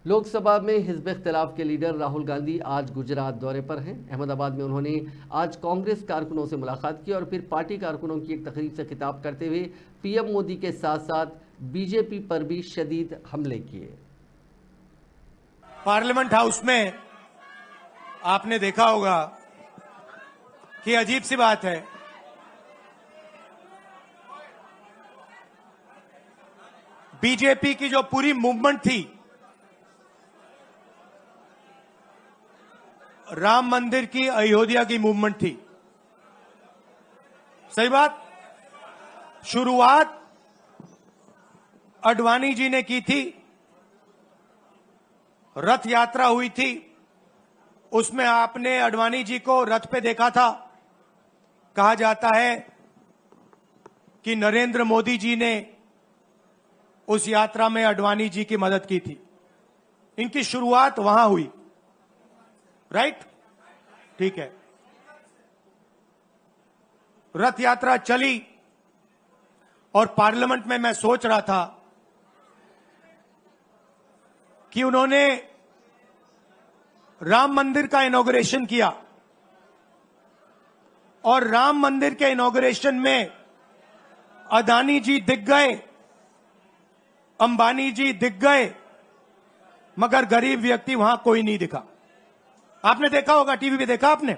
लोकसभा में हिज़्ब इख्तिलाफ के लीडर राहुल गांधी आज गुजरात दौरे पर हैं। अहमदाबाद में उन्होंने आज कांग्रेस कारकुनों से मुलाकात की और फिर पार्टी कारकुनों की एक तकरीब से खिताब करते हुए पीएम मोदी के साथ साथ बीजेपी पर भी शदीद हमले किए। पार्लियामेंट हाउस में आपने देखा होगा कि अजीब सी बात है, बीजेपी की जो पूरी मूवमेंट थी, राम मंदिर की, अयोध्या की मूवमेंट थी। सही बात। शुरुआत अडवाणी जी ने की थी, रथ यात्रा हुई थी, उसमें आपने अडवाणी जी को रथ पे देखा था। कहा जाता है कि नरेंद्र मोदी जी ने उस यात्रा में अडवाणी जी की मदद की थी। इनकी शुरुआत वहां हुई, राइट? ठीक है। रथ यात्रा चली और पार्लियामेंट में मैं सोच रहा था कि उन्होंने राम मंदिर का इनॉग्रेशन किया और राम मंदिर के इनॉग्रेशन में अदानी जी दिख गए, अंबानी जी दिख गए, मगर गरीब व्यक्ति वहां कोई नहीं दिखा। आपने देखा होगा, टीवी पे देखा आपने।